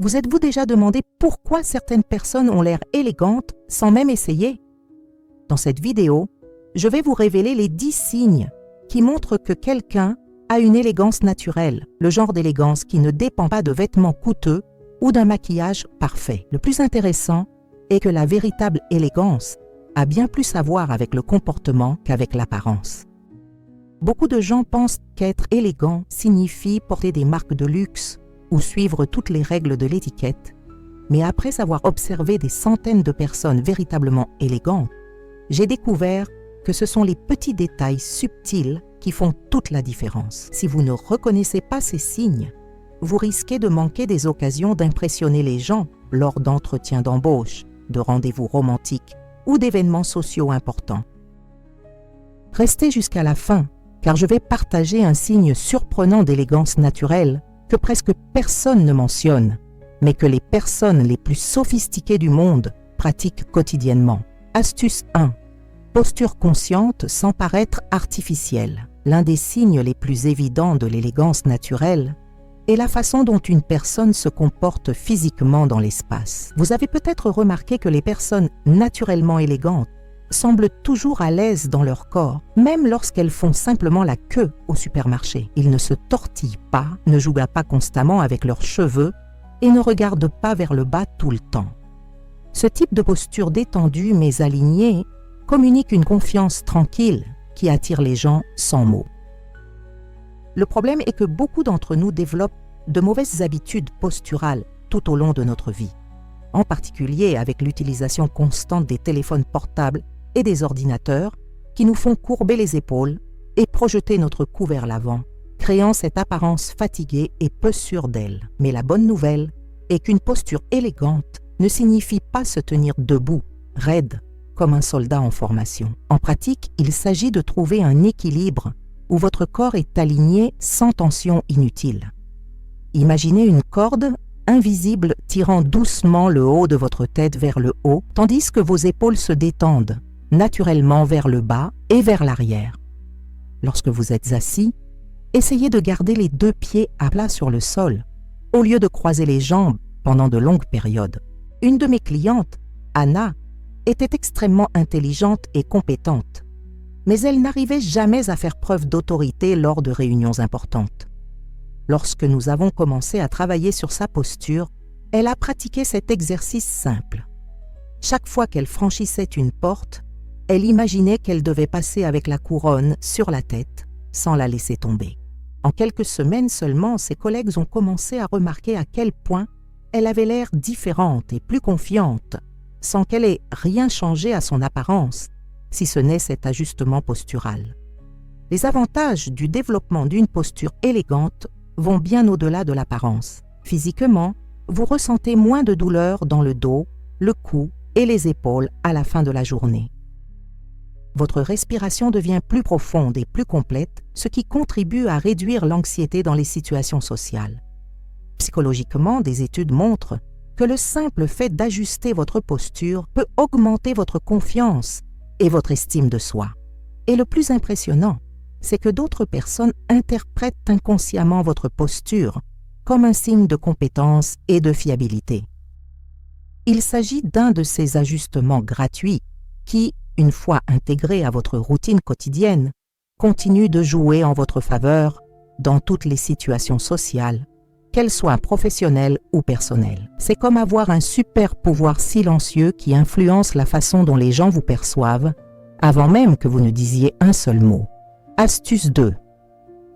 Vous êtes-vous déjà demandé pourquoi certaines personnes ont l'air élégantes sans même essayer? Dans cette vidéo, je vais vous révéler les 10 signes qui montrent que quelqu'un a une élégance naturelle, le genre d'élégance qui ne dépend pas de vêtements coûteux ou d'un maquillage parfait. Le plus intéressant est que la véritable élégance a bien plus à voir avec le comportement qu'avec l'apparence. Beaucoup de gens pensent qu'être élégant signifie porter des marques de luxe ou suivre toutes les règles de l'étiquette, mais après avoir observé des centaines de personnes véritablement élégantes, j'ai découvert que ce sont les petits détails subtils qui font toute la différence. Si vous ne reconnaissez pas ces signes, vous risquez de manquer des occasions d'impressionner les gens lors d'entretiens d'embauche, de rendez-vous romantiques ou d'événements sociaux importants. Restez jusqu'à la fin, car je vais partager un signe surprenant d'élégance naturelle que presque personne ne mentionne, mais que les personnes les plus sophistiquées du monde pratiquent quotidiennement. Astuce 1. Posture consciente sans paraître artificielle. L'un des signes les plus évidents de l'élégance naturelle est la façon dont une personne se comporte physiquement dans l'espace. Vous avez peut-être remarqué que les personnes naturellement élégantes semblent toujours à l'aise dans leur corps, même lorsqu'elles font simplement la queue au supermarché. Ils ne se tortillent pas, ne jouent pas constamment avec leurs cheveux et ne regardent pas vers le bas tout le temps. Ce type de posture détendue mais alignée communique une confiance tranquille qui attire les gens sans mots. Le problème est que beaucoup d'entre nous développent de mauvaises habitudes posturales tout au long de notre vie, en particulier avec l'utilisation constante des téléphones portables et des ordinateurs qui nous font courber les épaules et projeter notre cou vers l'avant, créant cette apparence fatiguée et peu sûre d'elle. Mais la bonne nouvelle est qu'une posture élégante ne signifie pas se tenir debout, raide, comme un soldat en formation. En pratique, il s'agit de trouver un équilibre où votre corps est aligné sans tension inutile. Imaginez une corde invisible tirant doucement le haut de votre tête vers le haut, tandis que vos épaules se détendent naturellement vers le bas et vers l'arrière. Lorsque vous êtes assis, essayez de garder les 2 pieds à plat sur le sol, au lieu de croiser les jambes pendant de longues périodes. Une de mes clientes, Anna, était extrêmement intelligente et compétente, mais elle n'arrivait jamais à faire preuve d'autorité lors de réunions importantes. Lorsque nous avons commencé à travailler sur sa posture, elle a pratiqué cet exercice simple. Chaque fois qu'elle franchissait une porte, elle imaginait qu'elle devait passer avec la couronne sur la tête, sans la laisser tomber. En quelques semaines seulement, ses collègues ont commencé à remarquer à quel point elle avait l'air différente et plus confiante, sans qu'elle ait rien changé à son apparence, si ce n'est cet ajustement postural. Les avantages du développement d'une posture élégante vont bien au-delà de l'apparence. Physiquement, vous ressentez moins de douleur dans le dos, le cou et les épaules à la fin de la journée. Votre respiration devient plus profonde et plus complète, ce qui contribue à réduire l'anxiété dans les situations sociales. Psychologiquement, des études montrent que le simple fait d'ajuster votre posture peut augmenter votre confiance et votre estime de soi. Et le plus impressionnant, c'est que d'autres personnes interprètent inconsciemment votre posture comme un signe de compétence et de fiabilité. Il s'agit d'un de ces ajustements gratuits qui, une fois intégrés à votre routine quotidienne, continuent de jouer en votre faveur dans toutes les situations sociales, qu'elles soient professionnelles ou personnelles. C'est comme avoir un super pouvoir silencieux qui influence la façon dont les gens vous perçoivent, avant même que vous ne disiez un seul mot. Astuce 2.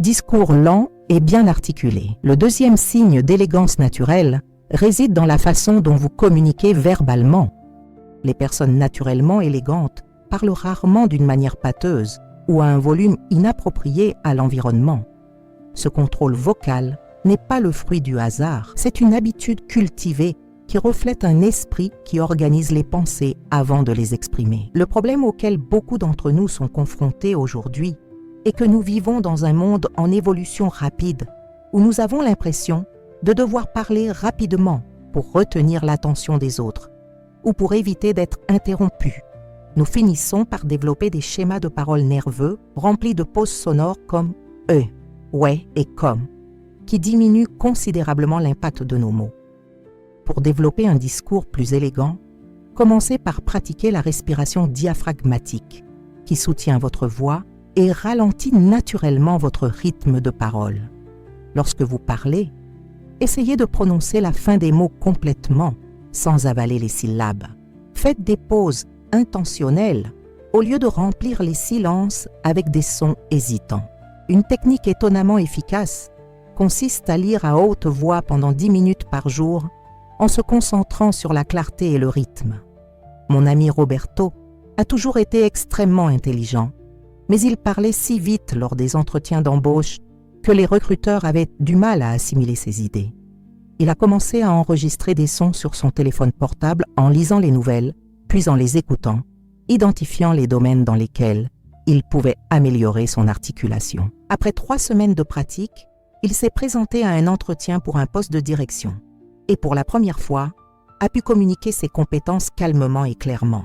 Discours lent et bien articulé. Le deuxième signe d'élégance naturelle réside dans la façon dont vous communiquez verbalement. Les personnes naturellement élégantes parlent rarement d'une manière pâteuse ou à un volume inapproprié à l'environnement. Ce contrôle vocal n'est pas le fruit du hasard, c'est une habitude cultivée qui reflète un esprit qui organise les pensées avant de les exprimer. Le problème auquel beaucoup d'entre nous sont confrontés aujourd'hui est que nous vivons dans un monde en évolution rapide, où nous avons l'impression de devoir parler rapidement pour retenir l'attention des autres, ou pour éviter d'être interrompus. Nous finissons par développer des schémas de parole nerveux remplis de pauses sonores comme « ouais » et « comme », qui diminuent considérablement l'impact de nos mots. Pour développer un discours plus élégant, commencez par pratiquer la respiration diaphragmatique, qui soutient votre voix et ralentit naturellement votre rythme de parole. Lorsque vous parlez, essayez de prononcer la fin des mots complètement, sans avaler les syllabes. Faites des pauses intentionnelles au lieu de remplir les silences avec des sons hésitants. Une technique étonnamment efficace consiste à lire à haute voix pendant 10 minutes par jour en se concentrant sur la clarté et le rythme. Mon ami Roberto a toujours été extrêmement intelligent, mais il parlait si vite lors des entretiens d'embauche que les recruteurs avaient du mal à assimiler ses idées. Il a commencé à enregistrer des sons sur son téléphone portable en lisant les nouvelles, puis en les écoutant, identifiant les domaines dans lesquels il pouvait améliorer son articulation. Après 3 semaines de pratique, il s'est présenté à un entretien pour un poste de direction et pour la première fois, a pu communiquer ses compétences calmement et clairement.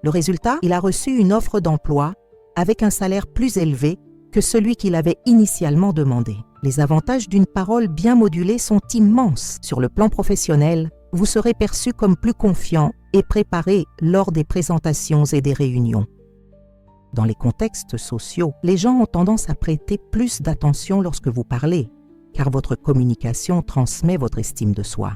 Le résultat, il a reçu une offre d'emploi avec un salaire plus élevé que celui qu'il avait initialement demandé. Les avantages d'une parole bien modulée sont immenses. Sur le plan professionnel, vous serez perçu comme plus confiant et préparé lors des présentations et des réunions. Dans les contextes sociaux, les gens ont tendance à prêter plus d'attention lorsque vous parlez, car votre communication transmet votre estime de soi.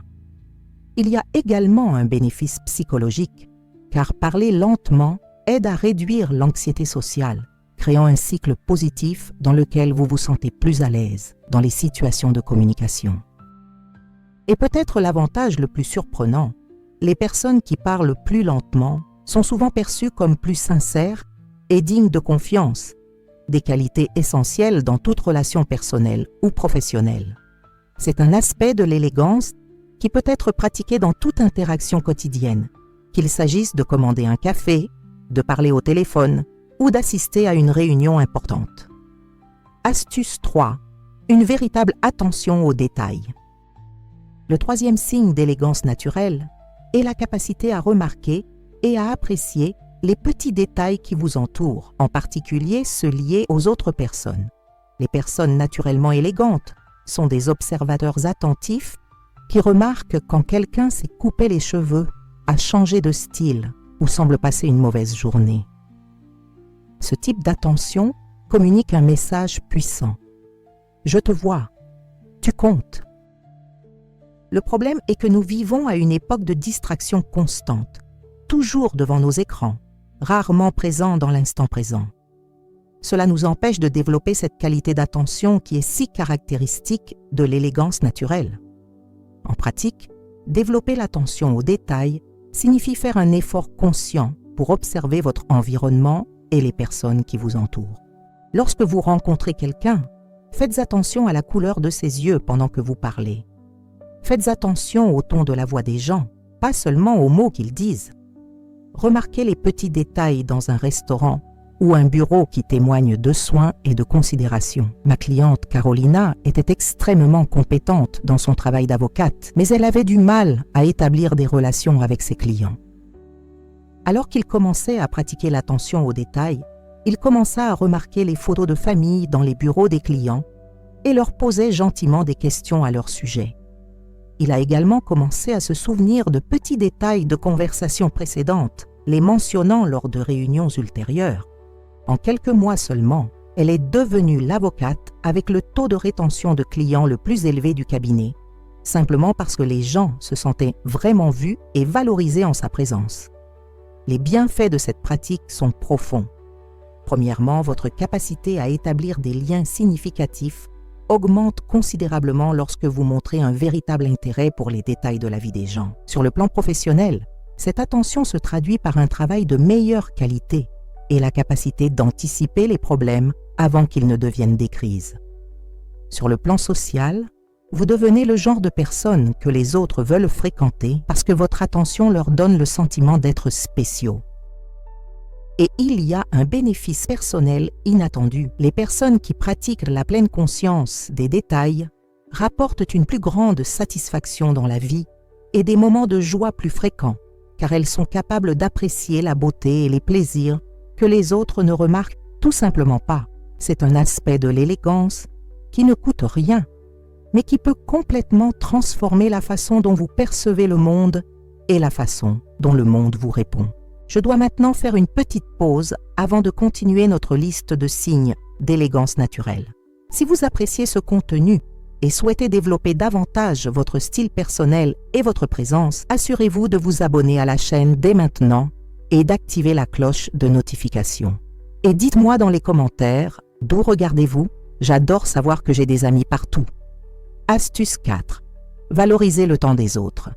Il y a également un bénéfice psychologique, car parler lentement aide à réduire l'anxiété sociale, créant un cycle positif dans lequel vous vous sentez plus à l'aise dans les situations de communication. Et peut-être l'avantage le plus surprenant, les personnes qui parlent plus lentement sont souvent perçues comme plus sincères et dignes de confiance, des qualités essentielles dans toute relation personnelle ou professionnelle. C'est un aspect de l'élégance qui peut être pratiqué dans toute interaction quotidienne, qu'il s'agisse de commander un café, de parler au téléphone ou d'assister à une réunion importante. Astuce 3. Une véritable attention aux détails. Le 3e signe d'élégance naturelle est la capacité à remarquer et à apprécier les petits détails qui vous entourent, en particulier ceux liés aux autres personnes. Les personnes naturellement élégantes sont des observateurs attentifs qui remarquent quand quelqu'un s'est coupé les cheveux, a changé de style ou semble passer une mauvaise journée. Ce type d'attention communique un message puissant. Je te vois, tu comptes. Le problème est que nous vivons à une époque de distraction constante, toujours devant nos écrans, rarement présents dans l'instant présent. Cela nous empêche de développer cette qualité d'attention qui est si caractéristique de l'élégance naturelle. En pratique, développer l'attention aux détails signifie faire un effort conscient pour observer votre environnement et les personnes qui vous entourent. Lorsque vous rencontrez quelqu'un, faites attention à la couleur de ses yeux pendant que vous parlez. Faites attention au ton de la voix des gens, pas seulement aux mots qu'ils disent. Remarquez les petits détails dans un restaurant ou un bureau qui témoignent de soins et de considération. Ma cliente Carolina était extrêmement compétente dans son travail d'avocate, mais elle avait du mal à établir des relations avec ses clients. Alors qu'il commençait à pratiquer l'attention aux détails, il commença à remarquer les photos de famille dans les bureaux des clients et leur posait gentiment des questions à leur sujet. Il a également commencé à se souvenir de petits détails de conversations précédentes, les mentionnant lors de réunions ultérieures. En quelques mois seulement, elle est devenue l'avocate avec le taux de rétention de clients le plus élevé du cabinet, simplement parce que les gens se sentaient vraiment vus et valorisés en sa présence. Les bienfaits de cette pratique sont profonds. Premièrement, votre capacité à établir des liens significatifs augmente considérablement lorsque vous montrez un véritable intérêt pour les détails de la vie des gens. Sur le plan professionnel, cette attention se traduit par un travail de meilleure qualité et la capacité d'anticiper les problèmes avant qu'ils ne deviennent des crises. Sur le plan social, vous devenez le genre de personne que les autres veulent fréquenter parce que votre attention leur donne le sentiment d'être spéciaux. Et il y a un bénéfice personnel inattendu. Les personnes qui pratiquent la pleine conscience des détails rapportent une plus grande satisfaction dans la vie et des moments de joie plus fréquents, car elles sont capables d'apprécier la beauté et les plaisirs que les autres ne remarquent tout simplement pas. C'est un aspect de l'élégance qui ne coûte rien. mais qui peut complètement transformer la façon dont vous percevez le monde et la façon dont le monde vous répond. Je dois maintenant faire une petite pause avant de continuer notre liste de signes d'élégance naturelle. Si vous appréciez ce contenu et souhaitez développer davantage votre style personnel et votre présence, assurez-vous de vous abonner à la chaîne dès maintenant et d'activer la cloche de notification. Et dites-moi dans les commentaires, d'où regardez-vous? J'adore savoir que j'ai des amis partout. Astuce 4. Valorisez le temps des autres.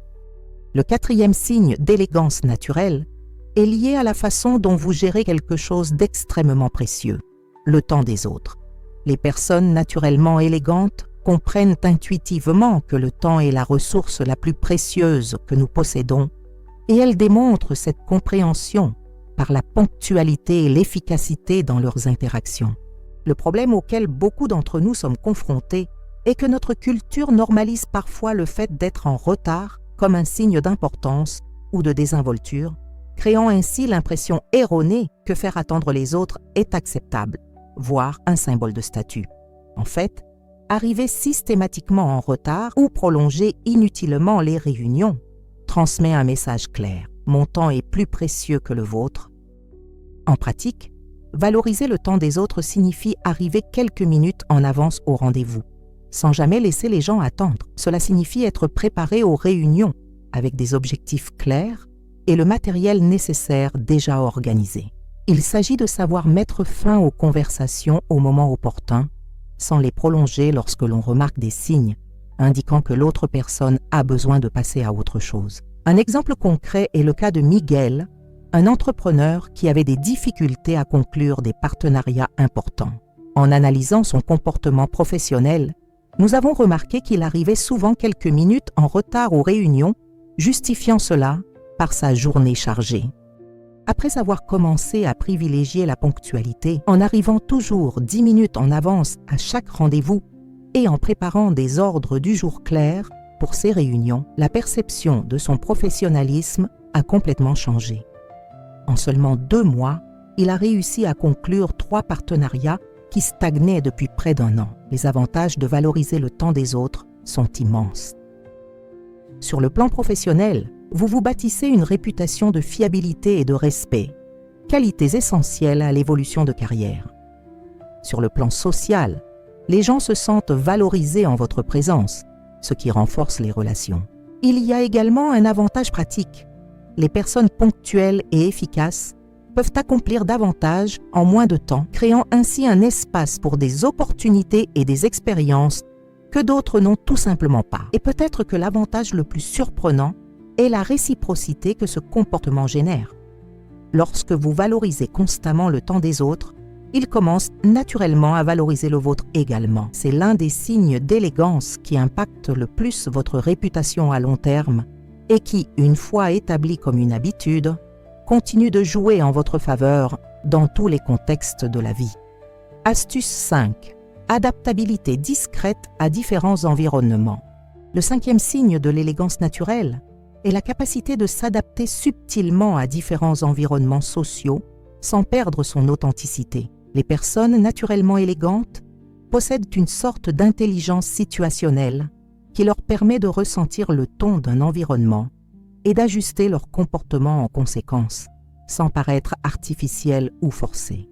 Le 4e signe d'élégance naturelle est lié à la façon dont vous gérez quelque chose d'extrêmement précieux, le temps des autres. Les personnes naturellement élégantes comprennent intuitivement que le temps est la ressource la plus précieuse que nous possédons, et elles démontrent cette compréhension par la ponctualité et l'efficacité dans leurs interactions. Le problème auquel beaucoup d'entre nous sommes confrontés est que notre culture normalise parfois le fait d'être en retard comme un signe d'importance ou de désinvolture, créant ainsi l'impression erronée que faire attendre les autres est acceptable, voire un symbole de statut. En fait, arriver systématiquement en retard ou prolonger inutilement les réunions transmet un message clair. Mon temps est plus précieux que le vôtre. En pratique, valoriser le temps des autres signifie arriver quelques minutes en avance au rendez-vous, sans jamais laisser les gens attendre. Cela signifie être préparé aux réunions avec des objectifs clairs et le matériel nécessaire déjà organisé. Il s'agit de savoir mettre fin aux conversations au moment opportun, sans les prolonger lorsque l'on remarque des signes indiquant que l'autre personne a besoin de passer à autre chose. Un exemple concret est le cas de Miguel, un entrepreneur qui avait des difficultés à conclure des partenariats importants. En analysant son comportement professionnel, nous avons remarqué qu'il arrivait souvent quelques minutes en retard aux réunions, justifiant cela par sa journée chargée. Après avoir commencé à privilégier la ponctualité, en arrivant toujours 10 minutes en avance à chaque rendez-vous et en préparant des ordres du jour clairs pour ces réunions, la perception de son professionnalisme a complètement changé. En seulement 2 mois, il a réussi à conclure 3 partenariats qui stagnaient depuis près d'1 an. Les avantages de valoriser le temps des autres sont immenses. Sur le plan professionnel, vous vous bâtissez une réputation de fiabilité et de respect, qualités essentielles à l'évolution de carrière. Sur le plan social, les gens se sentent valorisés en votre présence, ce qui renforce les relations. Il y a également un avantage pratique. Les personnes ponctuelles et efficaces peuvent accomplir davantage en moins de temps, créant ainsi un espace pour des opportunités et des expériences que d'autres n'ont tout simplement pas. Et peut-être que l'avantage le plus surprenant est la réciprocité que ce comportement génère. Lorsque vous valorisez constamment le temps des autres, ils commencent naturellement à valoriser le vôtre également. C'est l'un des signes d'élégance qui impacte le plus votre réputation à long terme et qui, une fois établi comme une habitude, continue de jouer en votre faveur dans tous les contextes de la vie. Astuce 5. Adaptabilité discrète à différents environnements. Le 5e signe de l'élégance naturelle est la capacité de s'adapter subtilement à différents environnements sociaux sans perdre son authenticité. Les personnes naturellement élégantes possèdent une sorte d'intelligence situationnelle qui leur permet de ressentir le ton d'un environnement et d'ajuster leur comportement en conséquence, sans paraître artificiel ou forcé.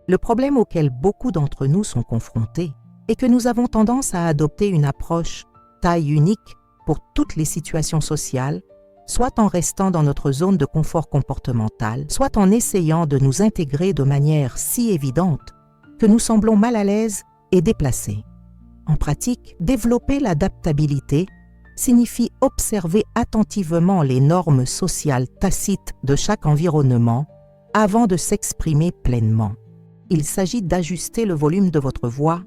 Le problème auquel beaucoup d'entre nous sont confrontés est que nous avons tendance à adopter une approche taille unique pour toutes les situations sociales, soit en restant dans notre zone de confort comportemental, soit en essayant de nous intégrer de manière si évidente que nous semblons mal à l'aise et déplacés. En pratique, développer l'adaptabilité signifie observer attentivement les normes sociales tacites de chaque environnement avant de s'exprimer pleinement. Il s'agit d'ajuster le volume de votre voix,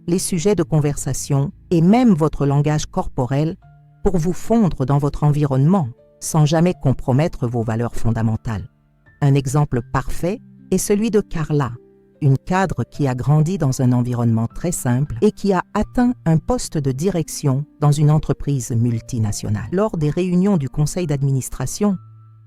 les sujets de conversation et même votre langage corporel pour vous fondre dans votre environnement sans jamais compromettre vos valeurs fondamentales. Un exemple parfait est celui de Carla, une cadre qui a grandi dans un environnement très simple et qui a atteint un poste de direction dans une entreprise multinationale. Lors des réunions du conseil d'administration,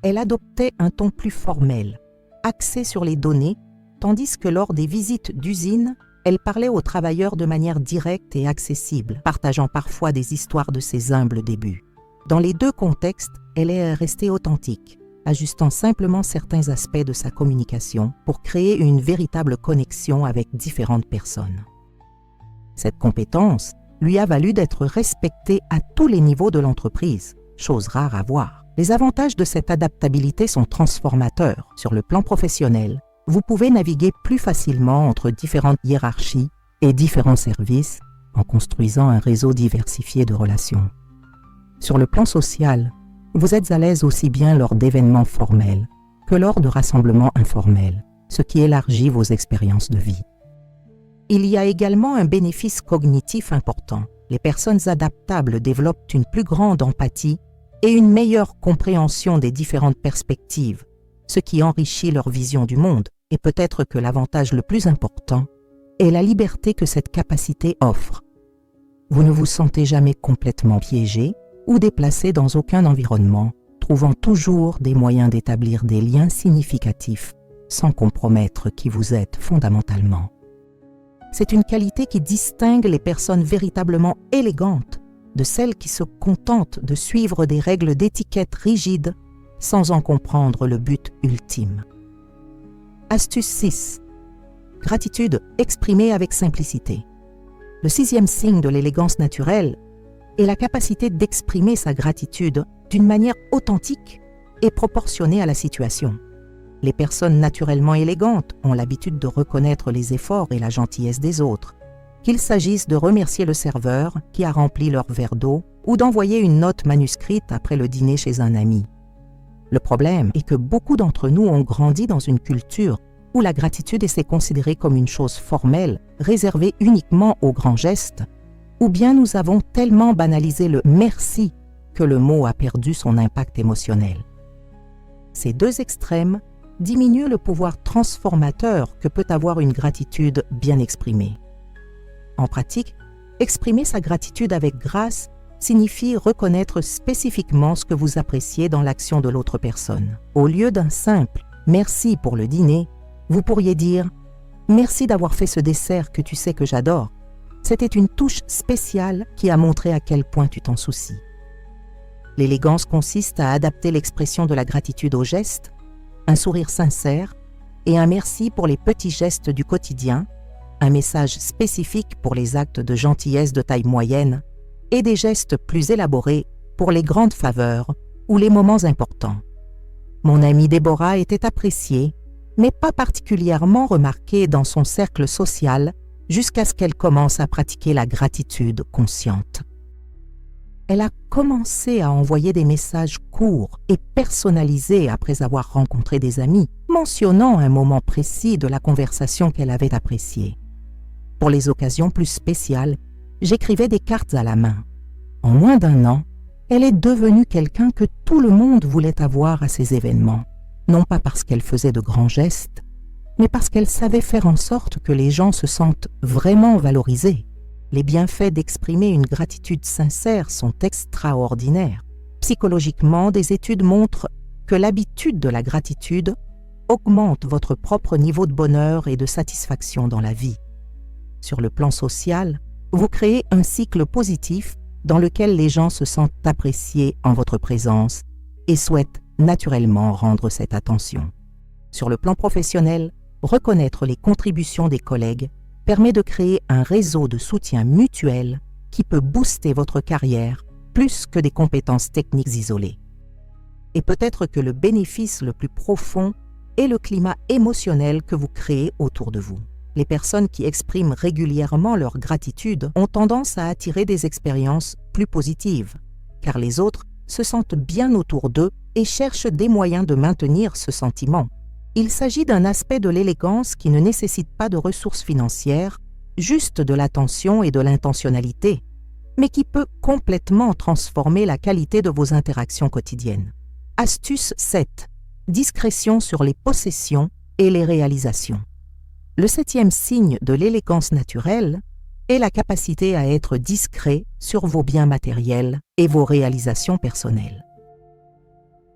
elle adoptait un ton plus formel, axé sur les données, tandis que lors des visites d'usine, Elle parlait aux travailleurs de manière directe et accessible, partageant parfois des histoires de ses humbles débuts. Dans les deux contextes, elle est restée authentique, ajustant simplement certains aspects de sa communication pour créer une véritable connexion avec différentes personnes. Cette compétence lui a valu d'être respectée à tous les niveaux de l'entreprise, chose rare à voir. Les avantages de cette adaptabilité sont transformateurs. Sur le plan professionnel, vous pouvez naviguer plus facilement entre différentes hiérarchies et différents services en construisant un réseau diversifié de relations. Sur le plan social, vous êtes à l'aise aussi bien lors d'événements formels que lors de rassemblements informels, ce qui élargit vos expériences de vie. Il y a également un bénéfice cognitif important. Les personnes adaptables développent une plus grande empathie et une meilleure compréhension des différentes perspectives, ce qui enrichit leur vision du monde. Et peut-être que l'avantage le plus important est la liberté que cette capacité offre. Vous ne vous sentez jamais complètement piégé ou déplacé dans aucun environnement, trouvant toujours des moyens d'établir des liens significatifs sans compromettre qui vous êtes fondamentalement. C'est une qualité qui distingue les personnes véritablement élégantes de celles qui se contentent de suivre des règles d'étiquette rigides sans en comprendre le but ultime. Astuce 6. Gratitude exprimée avec simplicité. Le 6e signe de l'élégance naturelle est la capacité d'exprimer sa gratitude d'une manière authentique et proportionnée à la situation. Les personnes naturellement élégantes ont l'habitude de reconnaître les efforts et la gentillesse des autres, qu'il s'agisse de remercier le serveur qui a rempli leur verre d'eau ou d'envoyer une note manuscrite après le dîner chez un ami. Le problème est que beaucoup d'entre nous ont grandi dans une culture où la gratitude est considérée comme une chose formelle, réservée uniquement aux grands gestes, ou bien nous avons tellement banalisé le « merci » que le mot a perdu son impact émotionnel. Ces deux extrêmes diminuent le pouvoir transformateur que peut avoir une gratitude bien exprimée. En pratique, exprimer sa gratitude avec grâce signifie reconnaître spécifiquement ce que vous appréciez dans l'action de l'autre personne. Au lieu d'un simple « merci pour le dîner », vous pourriez dire « merci d'avoir fait ce dessert que tu sais que j'adore. C'était une touche spéciale qui a montré à quel point tu t'en soucies. » L'élégance consiste à adapter l'expression de la gratitude aux gestes, un sourire sincère et un merci pour les petits gestes du quotidien, un message spécifique pour les actes de gentillesse de taille moyenne et des gestes plus élaborés pour les grandes faveurs ou les moments importants. Mon amie Déborah était appréciée, mais pas particulièrement remarquée dans son cercle social jusqu'à ce qu'elle commence à pratiquer la gratitude consciente. Elle a commencé à envoyer des messages courts et personnalisés après avoir rencontré des amis, mentionnant un moment précis de la conversation qu'elle avait appréciée. Pour les occasions plus spéciales, j'écrivais des cartes à la main. En moins d'1 an, elle est devenue quelqu'un que tout le monde voulait avoir à ces événements, non pas parce qu'elle faisait de grands gestes, mais parce qu'elle savait faire en sorte que les gens se sentent vraiment valorisés. Les bienfaits d'exprimer une gratitude sincère sont extraordinaires. Psychologiquement, des études montrent que l'habitude de la gratitude augmente votre propre niveau de bonheur et de satisfaction dans la vie. Sur le plan social, vous créez un cycle positif dans lequel les gens se sentent appréciés en votre présence et souhaitent naturellement rendre cette attention. Sur le plan professionnel, reconnaître les contributions des collègues permet de créer un réseau de soutien mutuel qui peut booster votre carrière plus que des compétences techniques isolées. Et peut-être que le bénéfice le plus profond est le climat émotionnel que vous créez autour de vous. Les personnes qui expriment régulièrement leur gratitude ont tendance à attirer des expériences plus positives, car les autres se sentent bien autour d'eux et cherchent des moyens de maintenir ce sentiment. Il s'agit d'un aspect de l'élégance qui ne nécessite pas de ressources financières, juste de l'attention et de l'intentionnalité, mais qui peut complètement transformer la qualité de vos interactions quotidiennes. Astuce 7. Discrétion sur les possessions et les réalisations. Le 7e signe de l'élégance naturelle est la capacité à être discret sur vos biens matériels et vos réalisations personnelles.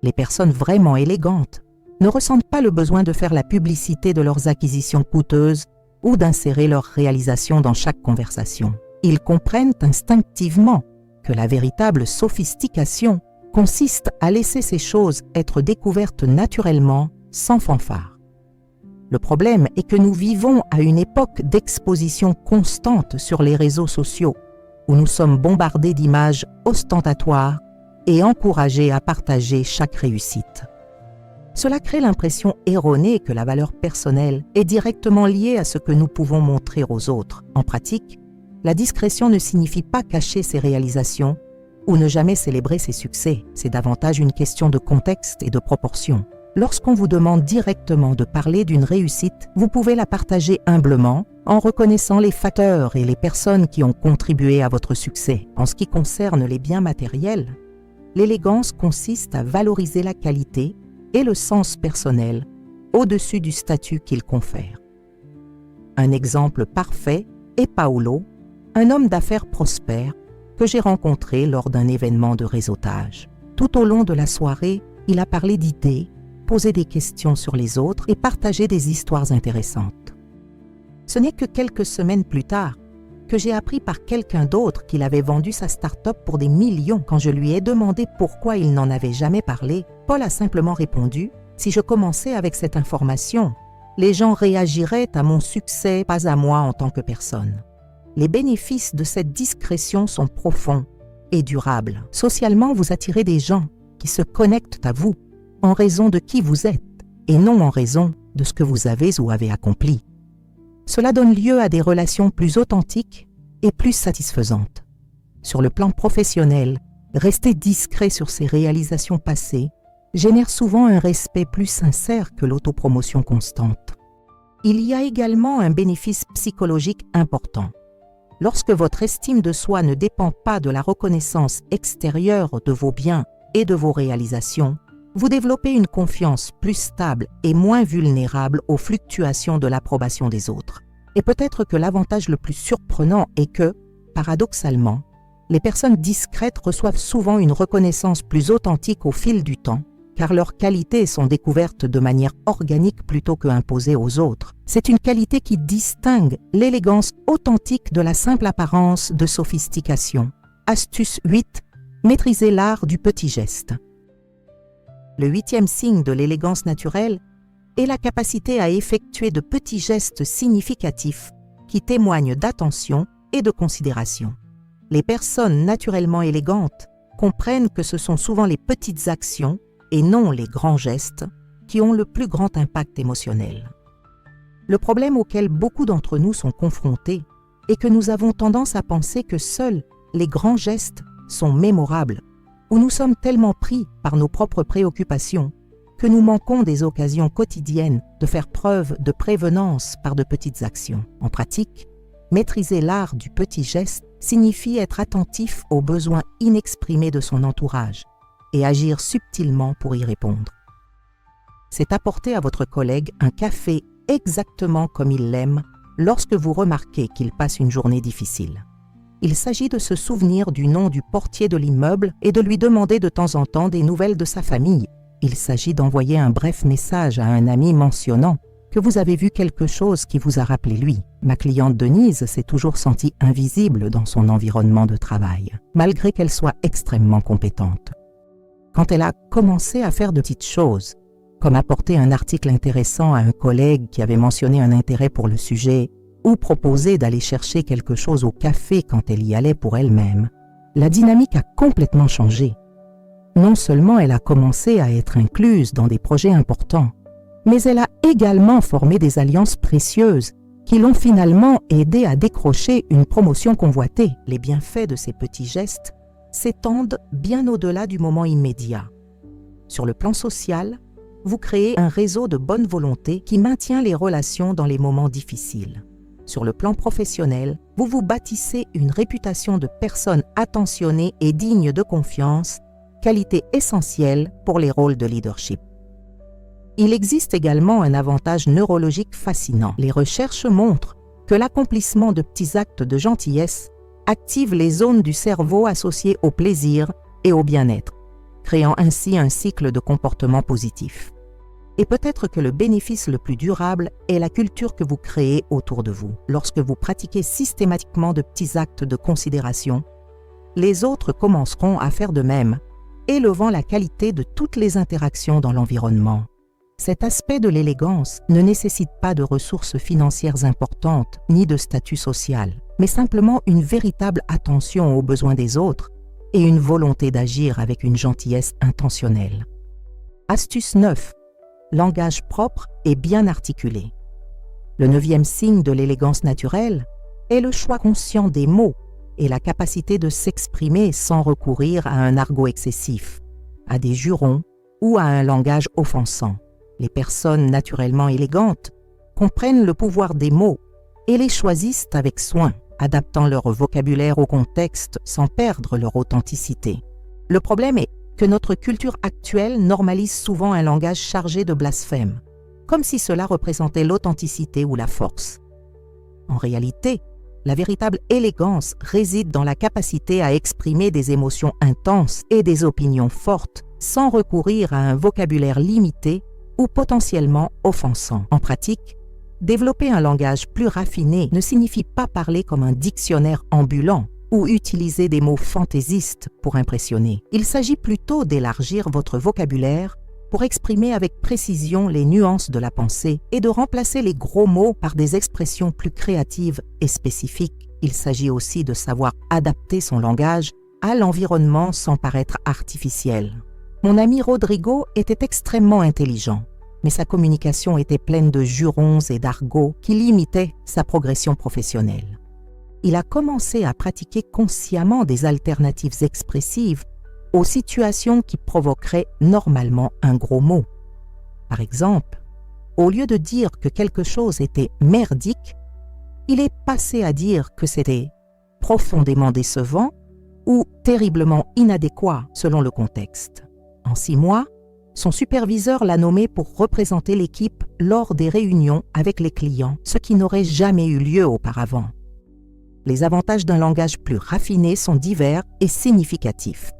Les personnes vraiment élégantes ne ressentent pas le besoin de faire la publicité de leurs acquisitions coûteuses ou d'insérer leurs réalisations dans chaque conversation. Ils comprennent instinctivement que la véritable sophistication consiste à laisser ces choses être découvertes naturellement, sans fanfare. Le problème est que nous vivons à une époque d'exposition constante sur les réseaux sociaux, où nous sommes bombardés d'images ostentatoires et encouragés à partager chaque réussite. Cela crée l'impression erronée que la valeur personnelle est directement liée à ce que nous pouvons montrer aux autres. En pratique, la discrétion ne signifie pas cacher ses réalisations ou ne jamais célébrer ses succès. C'est davantage une question de contexte et de proportion. Lorsqu'on vous demande directement de parler d'une réussite, vous pouvez la partager humblement en reconnaissant les facteurs et les personnes qui ont contribué à votre succès. En ce qui concerne les biens matériels, l'élégance consiste à valoriser la qualité et le sens personnel au-dessus du statut qu'il confère. Un exemple parfait est Paolo, un homme d'affaires prospère que j'ai rencontré lors d'un événement de réseautage. Tout au long de la soirée, il a parlé d'idées, posé des questions sur les autres et partagé des histoires intéressantes. Ce n'est que quelques semaines plus tard que j'ai appris par quelqu'un d'autre qu'il avait vendu sa start-up pour des millions. Quand je lui ai demandé pourquoi il n'en avait jamais parlé, Paul a simplement répondu « Si je commençais avec cette information, les gens réagiraient à mon succès, pas à moi en tant que personne. » Les bénéfices de cette discrétion sont profonds et durables. Socialement, vous attirez des gens qui se connectent à vous en raison de qui vous êtes et non en raison de ce que vous avez ou avez accompli. Cela donne lieu à des relations plus authentiques et plus satisfaisantes. Sur le plan professionnel, rester discret sur ses réalisations passées génère souvent un respect plus sincère que l'autopromotion constante. Il y a également un bénéfice psychologique important. Lorsque votre estime de soi ne dépend pas de la reconnaissance extérieure de vos biens et de vos réalisations, vous développez une confiance plus stable et moins vulnérable aux fluctuations de l'approbation des autres. Et peut-être que l'avantage le plus surprenant est que, paradoxalement, les personnes discrètes reçoivent souvent une reconnaissance plus authentique au fil du temps, car leurs qualités sont découvertes de manière organique plutôt qu'imposées aux autres. C'est une qualité qui distingue l'élégance authentique de la simple apparence de sophistication. Astuce 8. Maîtriser l'art du petit geste. Le 8e signe de l'élégance naturelle est la capacité à effectuer de petits gestes significatifs qui témoignent d'attention et de considération. Les personnes naturellement élégantes comprennent que ce sont souvent les petites actions et non les grands gestes qui ont le plus grand impact émotionnel. Le problème auquel beaucoup d'entre nous sont confrontés est que nous avons tendance à penser que seuls les grands gestes sont mémorables, où nous sommes tellement pris par nos propres préoccupations que nous manquons des occasions quotidiennes de faire preuve de prévenance par de petites actions. En pratique, maîtriser l'art du petit geste signifie être attentif aux besoins inexprimés de son entourage et agir subtilement pour y répondre. C'est apporter à votre collègue un café exactement comme il l'aime lorsque vous remarquez qu'il passe une journée difficile. Il s'agit de se souvenir du nom du portier de l'immeuble et de lui demander de temps en temps des nouvelles de sa famille. Il s'agit d'envoyer un bref message à un ami mentionnant que vous avez vu quelque chose qui vous a rappelé lui. Ma cliente Denise s'est toujours sentie invisible dans son environnement de travail, malgré qu'elle soit extrêmement compétente. Quand elle a commencé à faire de petites choses, comme apporter un article intéressant à un collègue qui avait mentionné un intérêt pour le sujet, ou proposer d'aller chercher quelque chose au café quand elle y allait pour elle-même, la dynamique a complètement changé. Non seulement elle a commencé à être incluse dans des projets importants, mais elle a également formé des alliances précieuses qui l'ont finalement aidé à décrocher une promotion convoitée. Les bienfaits de ces petits gestes s'étendent bien au-delà du moment immédiat. Sur le plan social, vous créez un réseau de bonne volonté qui maintient les relations dans les moments difficiles. Sur le plan professionnel, vous vous bâtissez une réputation de personne attentionnée et digne de confiance, qualité essentielle pour les rôles de leadership. Il existe également un avantage neurologique fascinant. Les recherches montrent que l'accomplissement de petits actes de gentillesse active les zones du cerveau associées au plaisir et au bien-être, créant ainsi un cycle de comportement positif. Et peut-être que le bénéfice le plus durable est la culture que vous créez autour de vous. Lorsque vous pratiquez systématiquement de petits actes de considération, les autres commenceront à faire de même, élevant la qualité de toutes les interactions dans l'environnement. Cet aspect de l'élégance ne nécessite pas de ressources financières importantes ni de statut social, mais simplement une véritable attention aux besoins des autres et une volonté d'agir avec une gentillesse intentionnelle. Astuce 9. Langage propre et bien articulé. Le 9e signe de l'élégance naturelle est le choix conscient des mots et la capacité de s'exprimer sans recourir à un argot excessif, à des jurons ou à un langage offensant. Les personnes naturellement élégantes comprennent le pouvoir des mots et les choisissent avec soin, adaptant leur vocabulaire au contexte sans perdre leur authenticité. Le problème est que notre culture actuelle normalise souvent un langage chargé de blasphème, comme si cela représentait l'authenticité ou la force. En réalité, la véritable élégance réside dans la capacité à exprimer des émotions intenses et des opinions fortes sans recourir à un vocabulaire limité ou potentiellement offensant. En pratique, développer un langage plus raffiné ne signifie pas parler comme un dictionnaire ambulant ou utiliser des mots fantaisistes pour impressionner. Il s'agit plutôt d'élargir votre vocabulaire pour exprimer avec précision les nuances de la pensée et de remplacer les gros mots par des expressions plus créatives et spécifiques. Il s'agit aussi de savoir adapter son langage à l'environnement sans paraître artificiel. Mon ami Rodrigo était extrêmement intelligent, mais sa communication était pleine de jurons et d'argots qui limitaient sa progression professionnelle. Il a commencé à pratiquer consciemment des alternatives expressives aux situations qui provoqueraient normalement un gros mot. Par exemple, au lieu de dire que quelque chose était merdique, il est passé à dire que c'était profondément décevant ou terriblement inadéquat selon le contexte. En 6 mois, son superviseur l'a nommé pour représenter l'équipe lors des réunions avec les clients, ce qui n'aurait jamais eu lieu auparavant. Les avantages d'un langage plus raffiné sont divers et significatifs.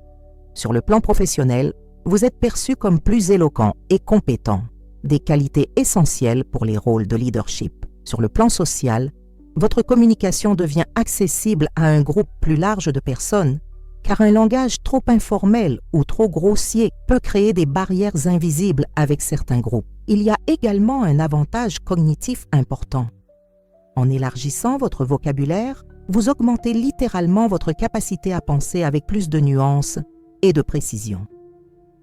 Sur le plan professionnel, vous êtes perçu comme plus éloquent et compétent, des qualités essentielles pour les rôles de leadership. Sur le plan social, votre communication devient accessible à un groupe plus large de personnes, car un langage trop informel ou trop grossier peut créer des barrières invisibles avec certains groupes. Il y a également un avantage cognitif important. En élargissant votre vocabulaire, vous augmentez littéralement votre capacité à penser avec plus de nuances et de précision.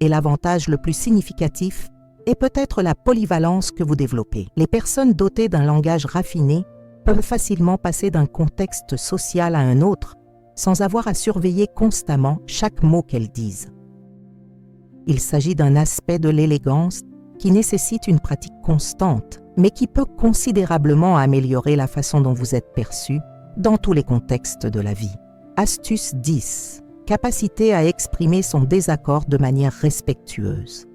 Et l'avantage le plus significatif est peut-être la polyvalence que vous développez. Les personnes dotées d'un langage raffiné peuvent facilement passer d'un contexte social à un autre sans avoir à surveiller constamment chaque mot qu'elles disent. Il s'agit d'un aspect de l'élégance qui nécessite une pratique constante, mais qui peut considérablement améliorer la façon dont vous êtes perçu dans tous les contextes de la vie. Astuce 10. Capacité à exprimer son désaccord de manière respectueuse.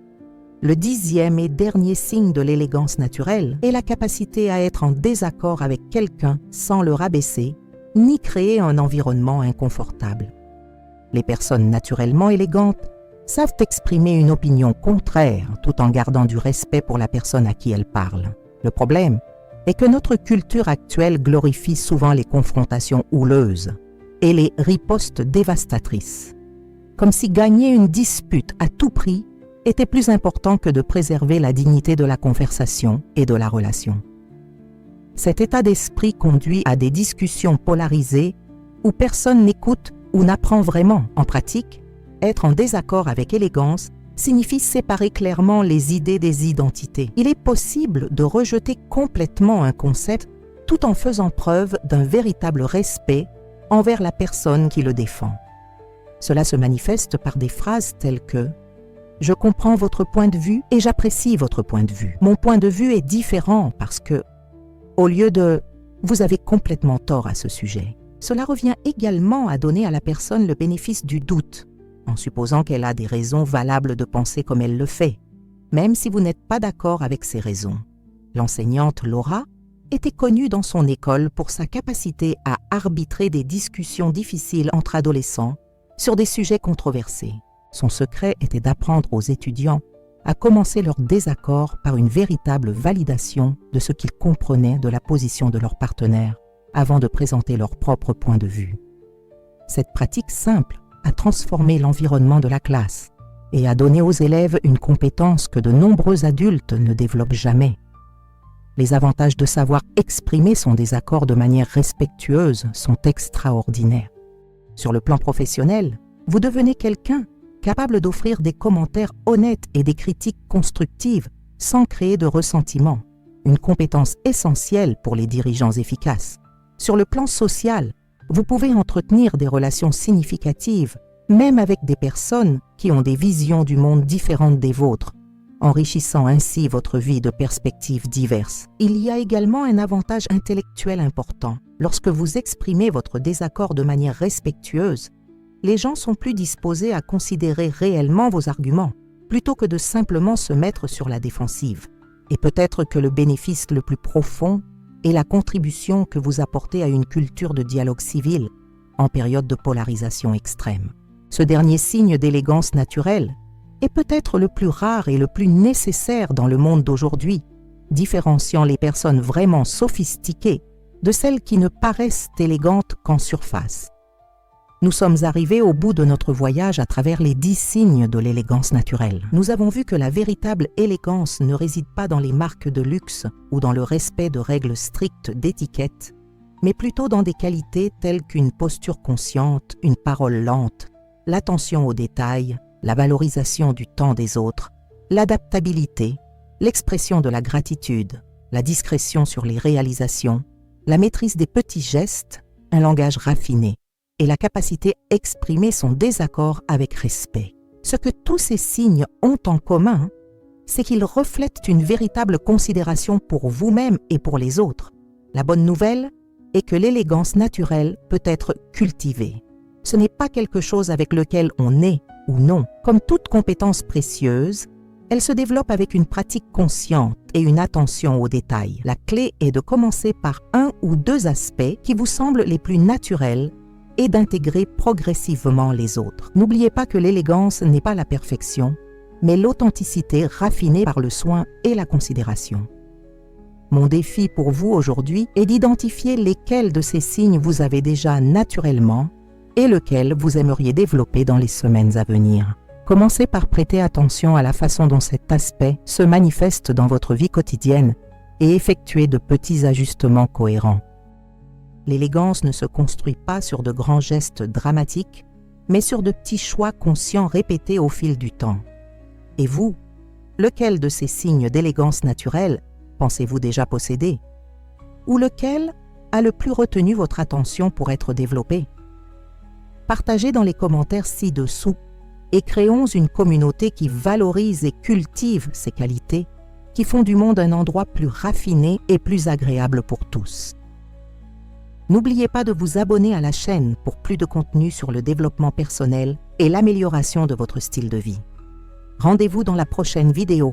Le 10e et dernier signe de l'élégance naturelle est la capacité à être en désaccord avec quelqu'un sans le rabaisser, ni créer un environnement inconfortable. Les personnes naturellement élégantes savent exprimer une opinion contraire tout en gardant du respect pour la personne à qui elles parlent. Le problème est que notre culture actuelle glorifie souvent les confrontations houleuses et les ripostes dévastatrices, comme si gagner une dispute à tout prix était plus important que de préserver la dignité de la conversation et de la relation. Cet état d'esprit conduit à des discussions polarisées où personne n'écoute ou n'apprend vraiment. En pratique, être en désaccord avec élégance signifie séparer clairement les idées des identités. Il est possible de rejeter complètement un concept tout en faisant preuve d'un véritable respect envers la personne qui le défend. Cela se manifeste par des phrases telles que « Je comprends votre point de vue et j'apprécie votre point de vue. Mon point de vue est différent parce que… » au lieu de « vous avez complètement tort à ce sujet ». Cela revient également à donner à la personne le bénéfice du doute, en supposant qu'elle a des raisons valables de penser comme elle le fait, même si vous n'êtes pas d'accord avec ces raisons. L'enseignante Laura était connue dans son école pour sa capacité à arbitrer des discussions difficiles entre adolescents sur des sujets controversés. Son secret était d'apprendre aux étudiants à commencer leur désaccord par une véritable validation de ce qu'ils comprenaient de la position de leur partenaire avant de présenter leur propre point de vue. Cette pratique simple a transformé l'environnement de la classe et a donné aux élèves une compétence que de nombreux adultes ne développent jamais. Les avantages de savoir exprimer son désaccord de manière respectueuse sont extraordinaires. Sur le plan professionnel, vous devenez quelqu'un capable d'offrir des commentaires honnêtes et des critiques constructives sans créer de ressentiment, une compétence essentielle pour les dirigeants efficaces. Sur le plan social, vous pouvez entretenir des relations significatives, même avec des personnes qui ont des visions du monde différentes des vôtres, enrichissant ainsi votre vie de perspectives diverses. Il y a également un avantage intellectuel important. Lorsque vous exprimez votre désaccord de manière respectueuse, les gens sont plus disposés à considérer réellement vos arguments, plutôt que de simplement se mettre sur la défensive. Et peut-être que le bénéfice le plus profond est la contribution que vous apportez à une culture de dialogue civil en période de polarisation extrême. Ce dernier signe d'élégance naturelle est peut-être le plus rare et le plus nécessaire dans le monde d'aujourd'hui, différenciant les personnes vraiment sophistiquées de celles qui ne paraissent élégantes qu'en surface. Nous sommes arrivés au bout de notre voyage à travers les 10 signes de l'élégance naturelle. Nous avons vu que la véritable élégance ne réside pas dans les marques de luxe ou dans le respect de règles strictes d'étiquette, mais plutôt dans des qualités telles qu'une posture consciente, une parole lente, l'attention aux détails, la valorisation du temps des autres, l'adaptabilité, l'expression de la gratitude, la discrétion sur les réalisations, la maîtrise des petits gestes, un langage raffiné, et la capacité à exprimer son désaccord avec respect. Ce que tous ces signes ont en commun, c'est qu'ils reflètent une véritable considération pour vous-même et pour les autres. La bonne nouvelle est que l'élégance naturelle peut être cultivée. Ce n'est pas quelque chose avec lequel on naît ou non. Comme toute compétence précieuse, elle se développe avec une pratique consciente et une attention aux détails. La clé est de commencer par un ou deux aspects qui vous semblent les plus naturels et d'intégrer progressivement les autres. N'oubliez pas que l'élégance n'est pas la perfection, mais l'authenticité raffinée par le soin et la considération. Mon défi pour vous aujourd'hui est d'identifier lesquels de ces signes vous avez déjà naturellement et lequel vous aimeriez développer dans les semaines à venir. Commencez par prêter attention à la façon dont cet aspect se manifeste dans votre vie quotidienne et effectuer de petits ajustements cohérents. L'élégance ne se construit pas sur de grands gestes dramatiques, mais sur de petits choix conscients répétés au fil du temps. Et vous, lequel de ces signes d'élégance naturelle pensez-vous déjà posséder? Ou lequel a le plus retenu votre attention pour être développé? Partagez dans les commentaires ci-dessous et créons une communauté qui valorise et cultive ces qualités qui font du monde un endroit plus raffiné et plus agréable pour tous. N'oubliez pas de vous abonner à la chaîne pour plus de contenu sur le développement personnel et l'amélioration de votre style de vie. Rendez-vous dans la prochaine vidéo